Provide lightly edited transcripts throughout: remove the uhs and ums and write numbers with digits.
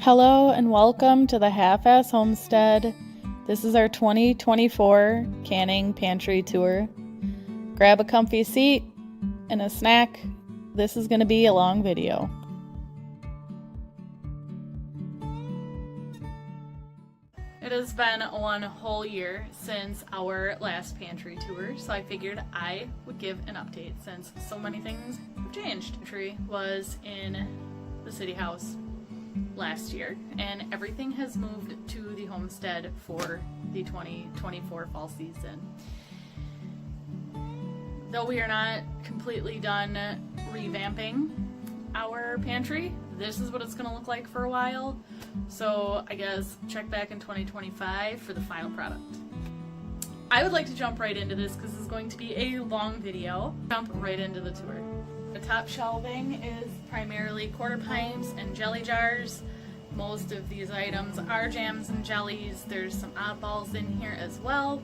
Hello and welcome to the Half-Ass Homestead. This is our 2024 canning pantry tour. Grab a comfy seat and a snack. This is going to be a long video. It has been one whole year since our last pantry tour, so I figured I would give an update since so many things have changed. Pantry was in the city house last year, and everything has moved to the homestead for the 2024 fall season. Though we are not completely done revamping our pantry, this is what it's going to look like for a while. So I guess check back in 2025 for the final product. I would like to jump right into this because this is going to be a long video. Jump right into the tour. The top shelving is primarily quarter pints and jelly jars. Most of these items are jams and jellies. There's some oddballs in here as well,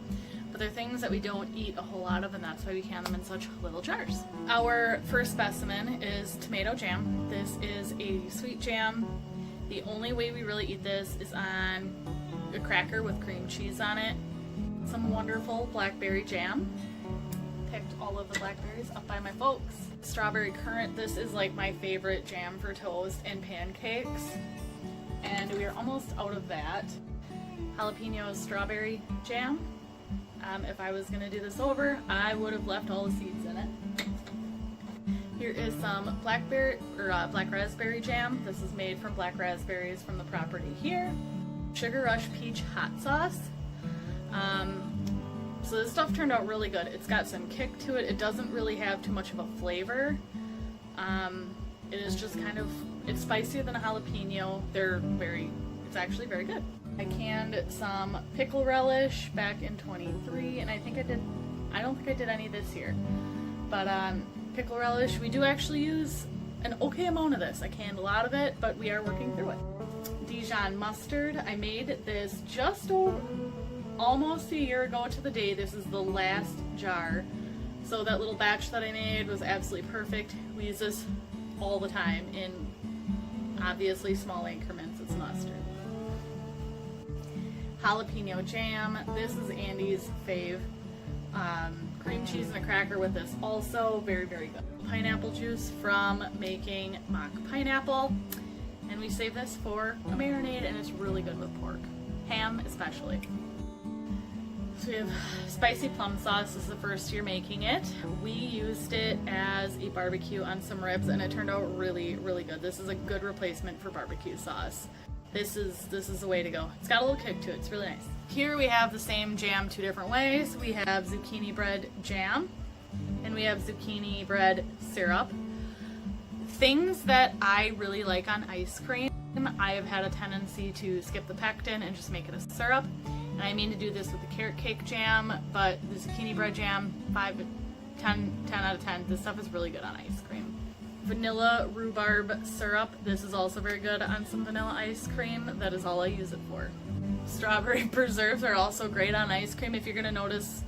but they're things that we don't eat a whole lot of, and that's why we can them in such little jars. Our first specimen is tomato jam. This is a sweet jam. The only way we really eat this is on a cracker with cream cheese on it. Some wonderful blackberry jam. Picked all of the blackberries up by my folks. Strawberry currant. This is like my favorite jam for toast and pancakes, and we are almost out of that. Jalapeno strawberry jam. If I was gonna do this over, I would have left all the seeds in it. Here is some black raspberry jam. This is made from black raspberries from the property here. Sugar Rush peach hot sauce. So this stuff turned out really good. It's got some kick to it. It doesn't really have too much of a flavor. It is just kind of, it's spicier than a jalapeno. It's actually very good. I canned some pickle relish back in 23, and I don't think I did any this year. But pickle relish, we do actually use an okay amount of this. I canned a lot of it, but we are working through it. Dijon mustard, I made this just almost a year ago to the day. This is the last jar. So that little batch that I made was absolutely perfect. We use this all the time in obviously small increments. It's mustard. Jalapeno jam. This is Andy's fave. Cream cheese and a cracker with this also. Very, very good. Pineapple juice from making mock pineapple. And we save this for a marinade, and it's really good with pork. Ham especially. So we have spicy plum sauce. This is the first year making it. We used it as a barbecue on some ribs, and it turned out really, really good. This is a good replacement for barbecue sauce. This is the way to go. It's got a little kick to it. It's really nice. Here we have the same jam two different ways. We have zucchini bread jam, and we have zucchini bread syrup. Things that I really like on ice cream, I have had a tendency to skip the pectin and just make it a syrup. And I mean to do this with the carrot cake jam, but the zucchini bread jam, 10 out of 10. This stuff is really good on ice cream. Vanilla rhubarb syrup. This is also very good on some vanilla ice cream. That is all I use it for. Strawberry preserves are also great on ice cream. If you're going to notice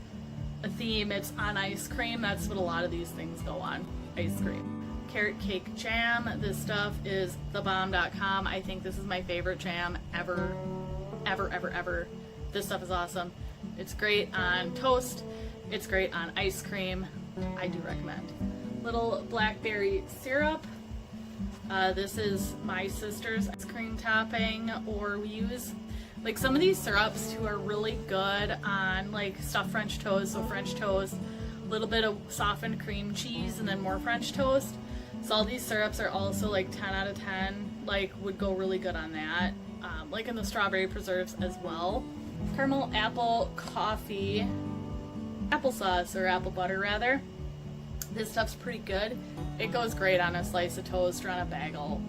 a theme, it's on ice cream. That's what a lot of these things go on, ice cream. Carrot cake jam. This stuff is thebomb.com. I think this is my favorite jam ever, ever, ever, ever. This stuff is awesome. It's great on toast. It's great on ice cream. I do recommend. Little blackberry syrup. This is my sister's ice cream topping, or we use like some of these syrups too are really good on like stuffed French toast. So French toast, a little bit of softened cream cheese, and then more French toast. So all these syrups are also like 10 out of 10, like would go really good on that. Like in the strawberry preserves as well. Caramel apple coffee, applesauce, or apple butter rather. This stuff's pretty good. It goes great on a slice of toast or on a bagel.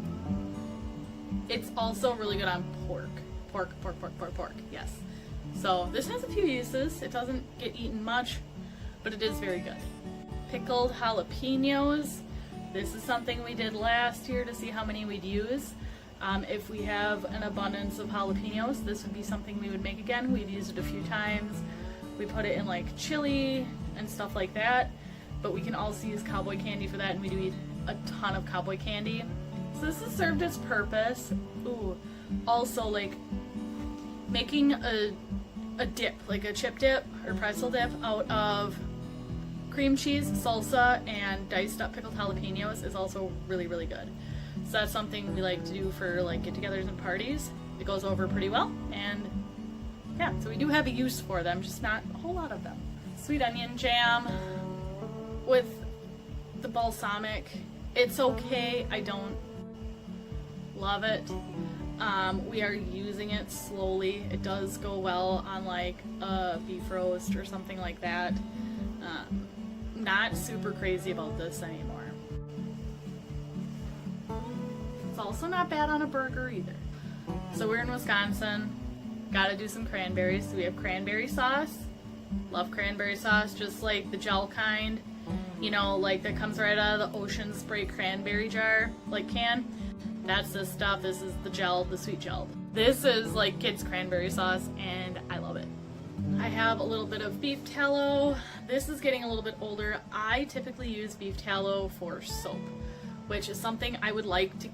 It's also really good on pork. Pork, yes. So this has a few uses. It doesn't get eaten much, but it is very good. Pickled jalapenos. This is something we did last year to see how many we'd use. If we have an abundance of jalapenos, this would be something we would make again. We've used it a few times. We put it in like chili and stuff like that, but we can also use cowboy candy for that, and we do eat a ton of cowboy candy. So this has served its purpose. Ooh, Also, like making a dip, like a chip dip or pretzel dip out of cream cheese, salsa, and diced up pickled jalapenos is also really, really good. So that's something we like to do for like get-togethers and parties. It goes over pretty well, and yeah, so we do have a use for them, just not a whole lot of them. Sweet onion jam with the balsamic, it's okay. I don't love it. We are using it slowly. It does go well on like a beef roast or something like that. Not super crazy about this anymore. It's also not bad on a burger either. So we're in Wisconsin. Gotta do some cranberries. So we have cranberry sauce. Love cranberry sauce, just like the gel kind. You know, like that comes right out of the Ocean Spray cranberry jar, like can. That's this stuff. This is the gel, the sweet gel. This is like kids' cranberry sauce, and I love it. I have a little bit of beef tallow. This is getting a little bit older. I typically use beef tallow for soap, which is something I would like to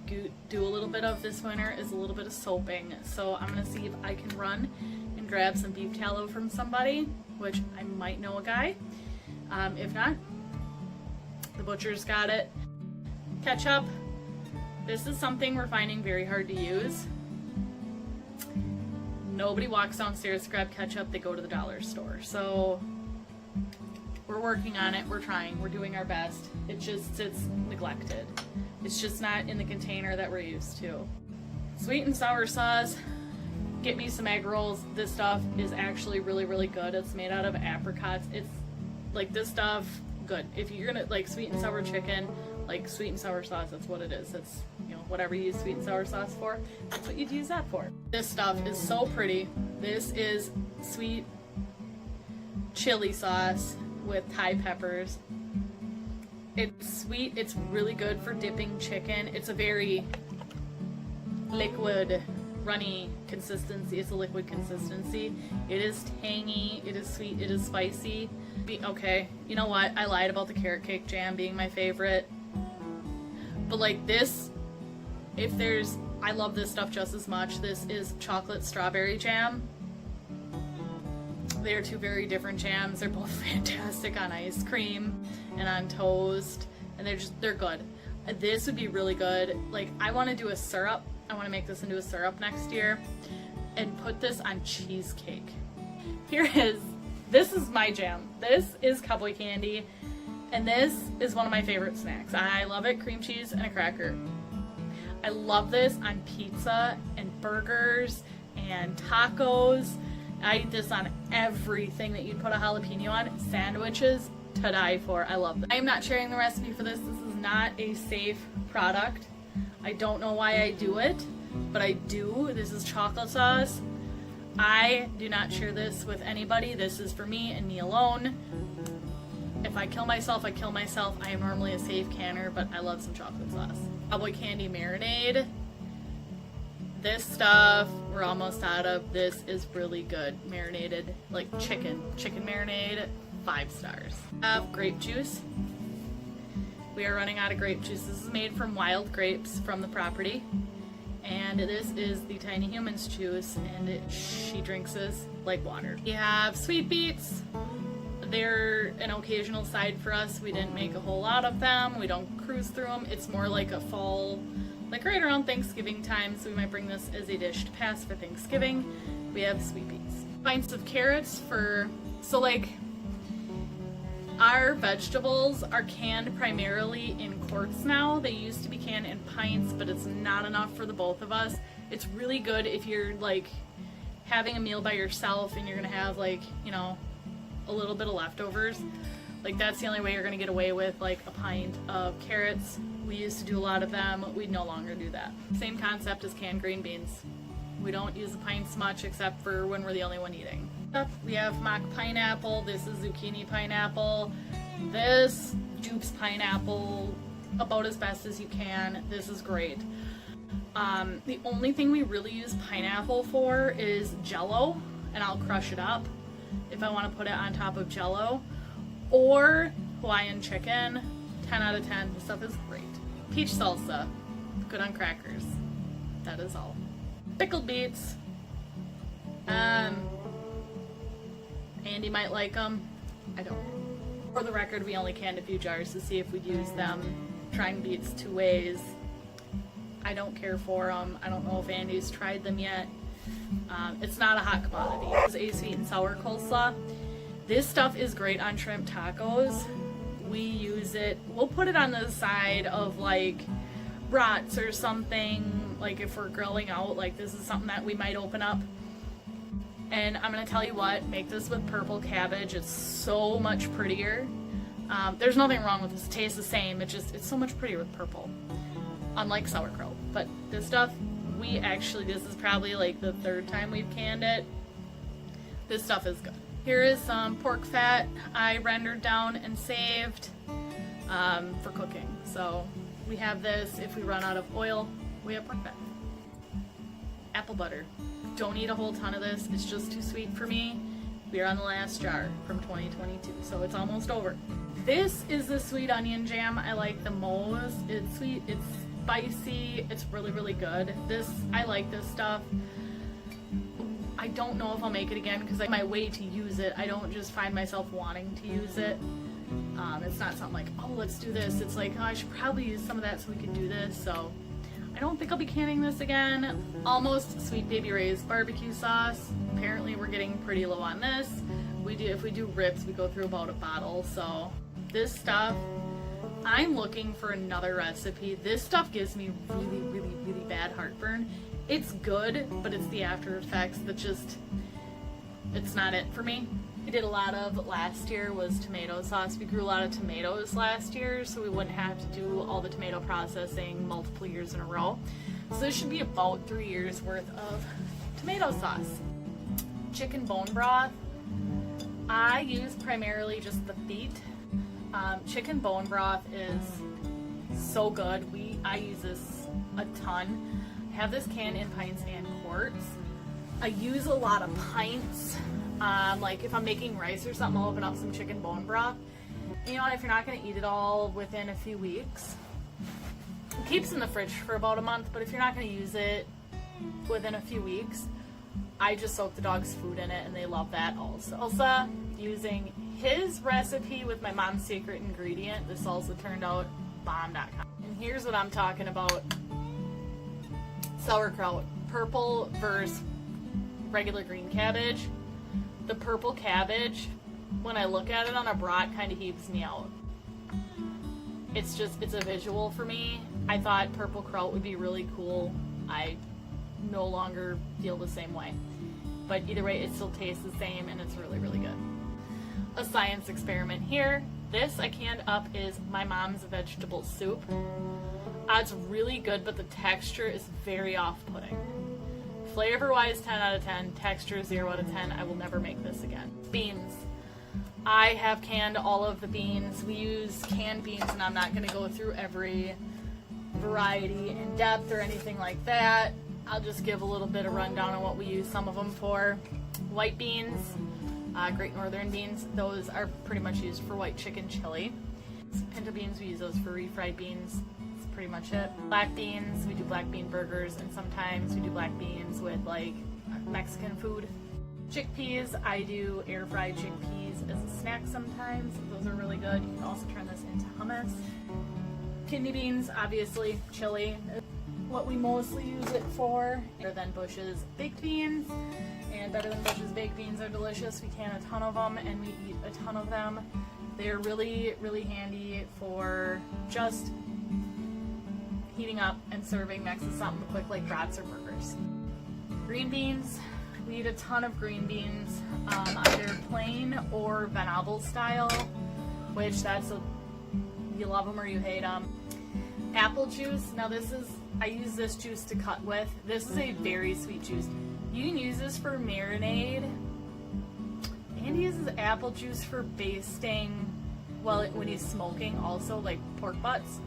do a little bit of this winter, is a little bit of soaping. So I'm gonna see if I can run and grab some beef tallow from somebody, which I might know a guy. If not, the butcher's got it. Ketchup. This is something we're finding very hard to use. Nobody walks downstairs to grab ketchup, they go to the dollar store. So we're working on it, we're trying, we're doing our best. It's neglected. It's just not in the container that we're used to. Sweet and sour sauce. Get me some egg rolls. This stuff is actually really, really good. It's made out of apricots. It's like this stuff, good. If you're gonna like sweet and sour chicken, like sweet and sour sauce, that's what it is. It's, you know, whatever you use sweet and sour sauce for, that's what you'd use that for. This stuff is so pretty. This is sweet chili sauce with Thai peppers. It's sweet, it's really good for dipping chicken. It's a very liquid, runny consistency. It's a liquid consistency. It is tangy, it is sweet, it is spicy. Okay, you know what? I lied about the carrot cake jam being my favorite. But like this, I love this stuff just as much. This is chocolate strawberry jam. They are two very different jams. They're both fantastic on ice cream and on toast, and they're good. This would be really good. Like, I want to do a syrup. I want to make this into a syrup next year and put this on cheesecake. This is my jam. This is cowboy candy, and this is one of my favorite snacks. I love it. Cream cheese and a cracker. I love this on pizza and burgers and tacos. I eat this on everything that you'd put a jalapeno on. Sandwiches, to die for. I love them. I am not sharing the recipe for this. This is not a safe product. I don't know why I do it, but I do. This is chocolate sauce. I do not share this with anybody. This is for me and me alone. If I kill myself, I kill myself. I am normally a safe canner, but I love some chocolate sauce. Cowboy candy marinade. This stuff we're almost out of. This is really good. Marinated, like chicken marinade, 5 stars. I have grape juice. We are running out of grape juice. This is made from wild grapes from the property. And this is the Tiny Humans juice, and she drinks this like water. We have sweet beets. They're an occasional side for us. We didn't make a whole lot of them. We don't cruise through them. It's more like a fall, like right around Thanksgiving time, so we might bring this as a dish to pass for Thanksgiving. We have sweet beets. Pints of carrots so like our vegetables are canned primarily in quarts now. They used to be canned in pints, but it's not enough for the both of us. It's really good if you're like having a meal by yourself and you're gonna have like, you know, a little bit of leftovers. Like that's the only way you're gonna get away with like a pint of carrots. We used to do a lot of them. We no longer do that. Same concept as canned green beans. We don't use the pints much except for when we're the only one eating. We have mock pineapple. This is zucchini pineapple. This dupes pineapple about as best as you can. This is great. The only thing we really use pineapple for is Jell-O, and I'll crush it up if I want to put it on top of Jell-O, or Hawaiian chicken. 10 out of 10. This stuff is great. Peach salsa, good on crackers. That is all. Pickled beets. Andy might like them. I don't. For the record, we only canned a few jars to see if we'd use them. Trying beets 2 ways. I don't care for them. I don't know if Andy's tried them yet. It's not a hot commodity. It's a sweet and sour coleslaw. This stuff is great on shrimp tacos. We use it. We'll put it on the side of like brats or something. Like if we're grilling out, like this is something that we might open up. And I'm gonna tell you what, make this with purple cabbage. It's so much prettier. There's nothing wrong with this. It tastes the same. It's so much prettier with purple. Unlike sauerkraut. But this stuff, this is probably like the 3rd time we've canned it. This stuff is good. Here is some pork fat I rendered down and saved for cooking. So we have this. If we run out of oil, we have pork fat. Apple butter. Don't eat a whole ton of this. It's just too sweet for me. We are on the last jar from 2022, so it's almost over. This is the sweet onion jam I like the most. It's sweet, it's spicy, it's really, really good. I like this stuff. I don't know if I'll make it again because my way to use it, I don't just find myself wanting to use it. It's not something like, oh, let's do this. It's like, oh, I should probably use some of that so we can do this. So I don't think I'll be canning this again. Almost Sweet Baby Ray's barbecue sauce. Apparently we're getting pretty low on this. If we do ribs, we go through about a bottle. So this stuff, I'm looking for another recipe. This stuff gives me really, really, really bad heartburn. It's good, but it's the after effects that it's not it for me. We did a lot of last year was tomato sauce. We grew a lot of tomatoes last year, so we wouldn't have to do all the tomato processing multiple years in a row. So this should be about 3 years worth of tomato sauce. Chicken bone broth. I use primarily just the feet. Chicken bone broth is so good. I use this a ton. I have this can in pints and quarts. I use a lot of pints. Like if I'm making rice or something, I'll open up some chicken bone broth. You know, if you're not going to eat it all within a few weeks, it keeps in the fridge for about a month, but if you're not going to use it within a few weeks, I just soak the dog's food in it and they love that also. Salsa, using his recipe with my mom's secret ingredient, the salsa turned out bomb.com. And here's what I'm talking about. Sauerkraut, purple versus regular green cabbage. The purple cabbage, when I look at it on a brat, kind of heaves me out. It's a visual for me. I thought purple kraut would be really cool. I no longer feel the same way. But either way, it still tastes the same and it's really, really good. A science experiment here. This I canned up is my mom's vegetable soup. It's really good, but the texture is very off-putting. Flavor-wise, 10 out of 10. Texture, 0 out of 10. I will never make this again. Beans. I have canned all of the beans. We use canned beans, and I'm not going to go through every variety in depth or anything like that. I'll just give a little bit of rundown on what we use some of them for. White beans, Great Northern beans. Those are pretty much used for white chicken chili. Pinto beans, we use those for refried beans. Pretty much it. Black beans, we do black bean burgers, and sometimes we do black beans with like Mexican food. Chickpeas, I do air fried chickpeas as a snack sometimes. Those are really good. You can also turn this into hummus. Kidney beans, obviously, chili. What we mostly use it for. Better than Bush's baked beans, and Better Than Bush's baked beans are delicious. We can a ton of them, and we eat a ton of them. They're really, really handy for just heating up and serving next to something quick like brats or burgers. Green beans, we eat a ton of green beans, either plain or Venable style, which you love them or you hate them. Apple juice, now I use this juice to cut with. This is a very sweet juice. You can use this for marinade. Andy uses apple juice for basting, when he's smoking also, like pork butts.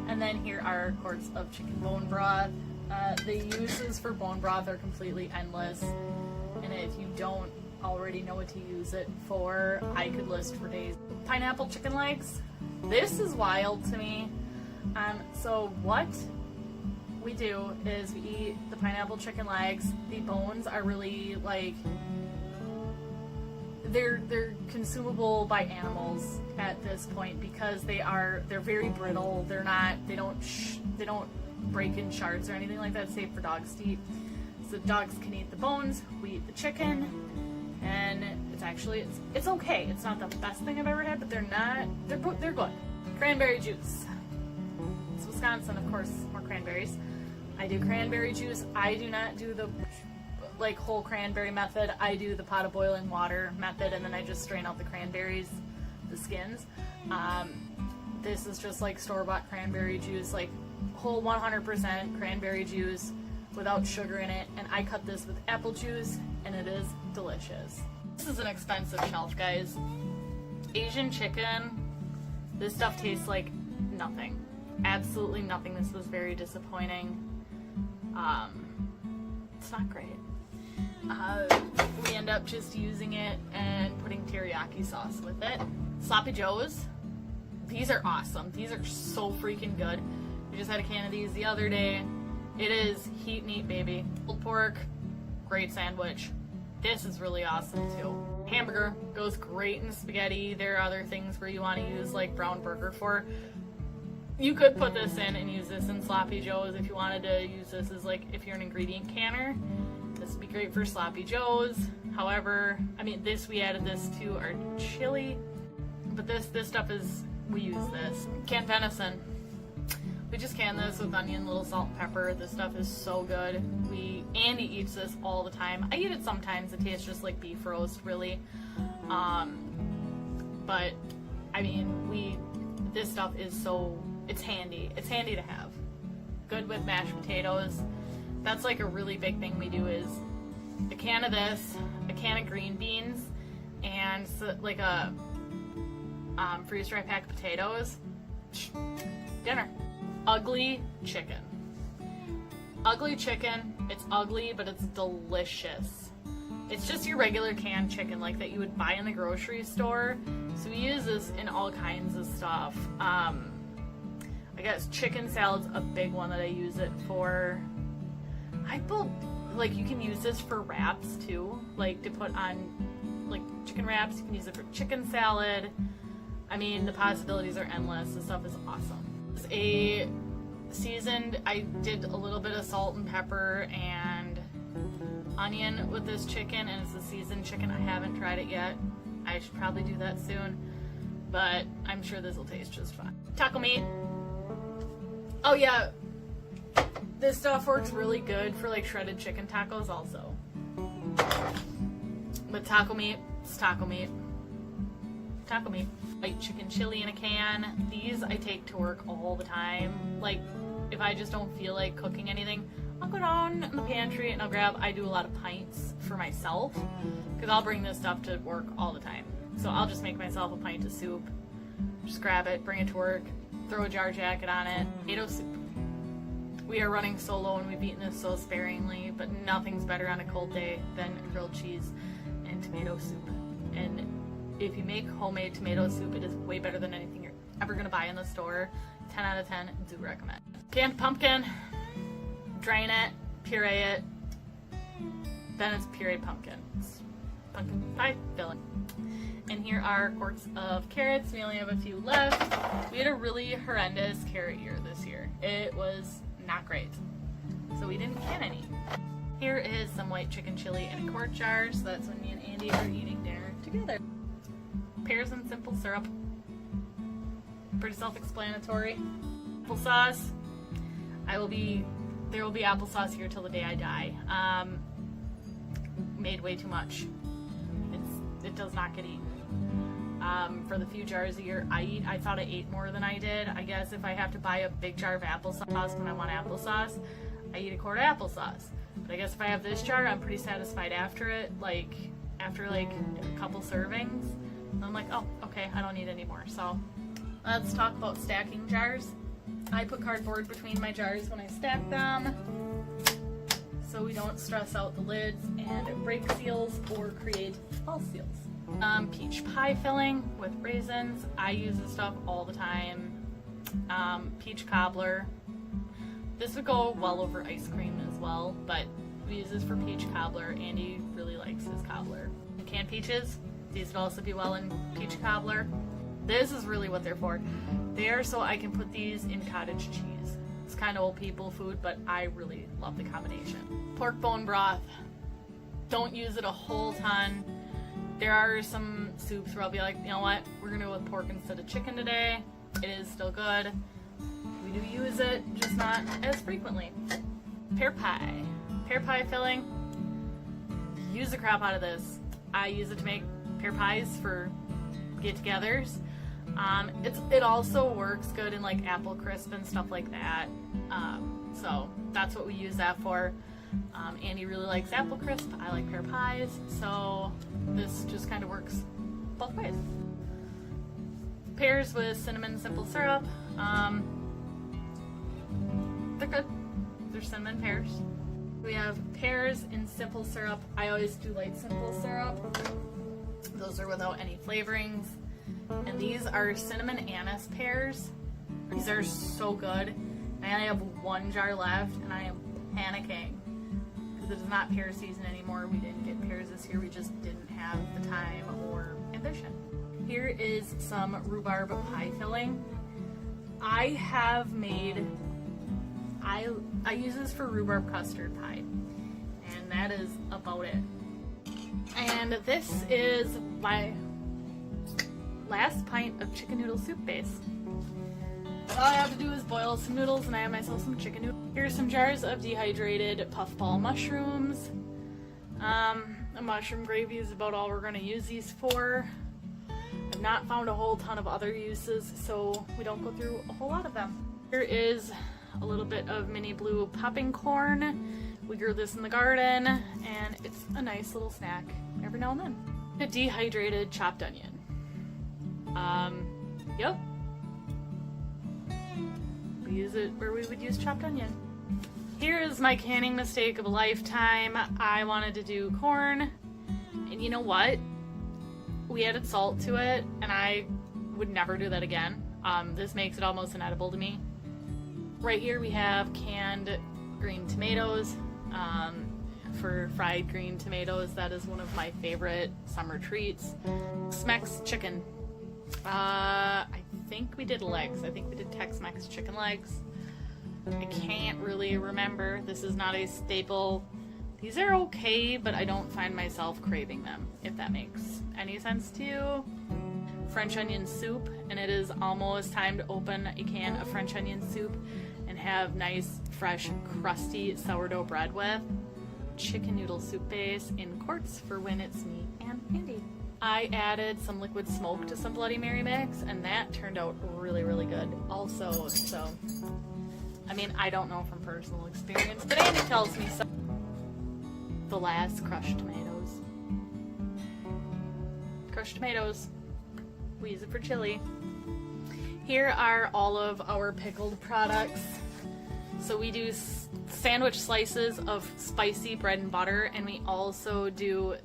And then here are quarts of chicken bone broth. The uses for bone broth are completely endless, and if you don't already know what to use it for, I could list for days. Pineapple chicken legs. This is wild to me. So what we do is we eat the pineapple chicken legs. The bones are really like, they're consumable by animals at this point because they're very brittle. They don't break in shards or anything like that, safe for dogs to eat. So dogs can eat the bones, we eat the chicken, and it's okay. It's not the best thing I've ever had, but they're good. Cranberry juice. It's Wisconsin, of course, more cranberries. I do cranberry juice. I do not do the like whole cranberry method. I do the pot of boiling water method, and then I just strain out the cranberries, the skins. This is just like store-bought cranberry juice, like whole 100% cranberry juice without sugar in it, and I cut this with apple juice, and it is delicious. This is an expensive shelf, guys. Asian chicken, this stuff tastes like nothing. Absolutely nothing. This was very disappointing. It's not great. We end up just using it and putting teriyaki sauce with it. Sloppy Joes, these are awesome. These are so freaking good. We just had a can of these the other day. It is heat and eat, baby. Pulled pork, great sandwich. This is really awesome too. Hamburger goes great in spaghetti. There are other things where you want to use like brown burger for. You could put this in and use this in Sloppy Joes if you wanted to use this as like, if you're an ingredient canner. This would be great for Sloppy Joes. However, I mean, we added this to our chili, but this stuff we use this. Canned venison. We just can this with onion, little salt and pepper. This stuff is so good. Andy eats this all the time. I eat it sometimes. It tastes just like beef roast, really. But I mean, this stuff is it's handy. It's handy to have. Good with mashed potatoes. That's like a really big thing we do is a can of this, a can of green beans, and like a freeze-dried pack of potatoes. Dinner. Ugly chicken. Ugly chicken. It's ugly, but it's delicious. It's just your regular canned chicken like that you would buy in the grocery store. So we use this in all kinds of stuff. I guess chicken salad's a big one that I use it for. Like you can use this for wraps too, like to put on like chicken wraps. You can use it for chicken salad. I mean, the possibilities are endless. This stuff is awesome. It's a seasoned, I did a little bit of salt and pepper and onion with this chicken, and it's a seasoned chicken. I haven't tried it yet. I should probably do that soon, but I'm sure this will taste just fine. Taco meat. Oh yeah, this stuff works really good for like shredded chicken tacos also. But taco meat, it's taco meat. Taco meat. White chicken chili in a can. These I take to work all the time. Like, if I just don't feel like cooking anything, I'll go down in the pantry and I do a lot of pints for myself, because I'll bring this stuff to work all the time. So I'll just make myself a pint of soup, just grab it, bring it to work, throw a jar jacket on it. Tomato soup. We are running so low and we've eaten this so sparingly, but nothing's better on a cold day than grilled cheese and tomato soup. And if you make homemade tomato soup, it is way better than anything you're ever going to buy in the store. 10 out of 10, do recommend. Canned pumpkin, drain it, puree it, then it's pureed pumpkin. It's pumpkin pie filling. And here are quarts of carrots. We only have a few left. We had a really horrendous carrot year this year. It was not great, so we didn't can any. Here is some white chicken chili in a quart jar, so that's when me and Andy are eating dinner together. Pears and simple syrup. Pretty self-explanatory. Applesauce. There will be applesauce here till the day I die. Made way too much. It does not get eaten. For the few jars a year I eat, I thought I ate more than I did. I guess if I have to buy a big jar of applesauce when I want applesauce, I eat a quart of applesauce. But I guess if I have this jar, I'm pretty satisfied after it. Like, after like a couple servings, I'm like, oh, okay, I don't need any more. So let's talk about stacking jars. I put cardboard between my jars when I stack them, so we don't stress out the lids and break seals or create false seals. Peach pie filling with raisins. I use this stuff all the time. Peach cobbler. This would go well over ice cream as well, but we use this for peach cobbler. Andy really likes his cobbler. Canned peaches, these would also be well in peach cobbler. This is really what they're for. They are so I can put these in cottage cheese. It's kind of old people food, but I really love the combination. Pork bone broth. Don't use it a whole ton. There are some soups where I'll be like, you know what, we're gonna go with pork instead of chicken today. It is still good. We do use it, just not as frequently. Pear pie. Pear pie filling. Use the crap out of this. I use it to make pear pies for get-togethers. It also works good in like apple crisp and stuff like that. So that's what we use that for. Andy really likes apple crisp. I like pear pies. So this just kind of works both ways. Pears with cinnamon simple syrup. They're good. They're cinnamon pears. We have pears in simple syrup. I always do light simple syrup. Those are without any flavorings. And these are cinnamon anise pears. These are so good. I only have one jar left and I am panicking because it is not pear season anymore. We didn't get pears this year. We just didn't have the time or ambition. Here is some rhubarb pie filling. I use this for rhubarb custard pie, and that is about it. And this is my last pint of chicken noodle soup base. All I have to do is boil some noodles, and I have myself some chicken noodles. Here's some jars of dehydrated puffball mushrooms. A mushroom gravy is about all we're going to use these for. I've not found a whole ton of other uses, so we don't go through a whole lot of them. Here is a little bit of mini blue popping corn. We grew this in the garden, and it's a nice little snack every now and then. A dehydrated chopped onion. Yep. We use it where we would use chopped onion. Here is my canning mistake of a lifetime. I wanted to do corn, and you know what? We added salt to it, and I would never do that again. This makes it almost inedible to me. Right here we have canned green tomatoes. For fried green tomatoes, that is one of my favorite summer treats. Tex-Mex chicken. I think we did legs. I think we did Tex-Mex chicken legs. I can't really remember. This is not a staple. These are okay, but I don't find myself craving them, if that makes any sense to you. French onion soup, and it is almost time to open a can of French onion soup and have nice, fresh, crusty sourdough bread with. Chicken noodle soup base in quarts for when it's me and Andy. I added some liquid smoke to some Bloody Mary mix, and that turned out really, really good also. So, I mean, I don't know from personal experience, but Andy tells me so. The last crushed tomatoes. Crushed tomatoes. We use it for chili. Here are all of our pickled products. So we do sandwich slices of spicy bread and butter, and we also do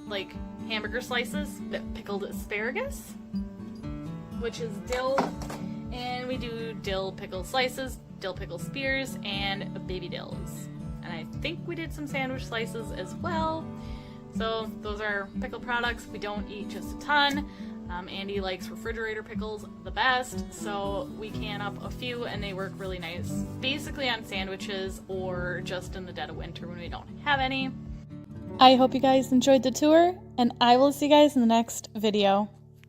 like hamburger slices, pickled asparagus, which is dill, and we do dill pickle slices, dill pickle spears, and baby dills. And I think we did some sandwich slices as well. So those are pickle products. We don't eat just a ton. Andy likes refrigerator pickles the best, so we can up a few and they work really nice, basically on sandwiches or just in the dead of winter when we don't have any. I hope you guys enjoyed the tour, and I will see you guys in the next video.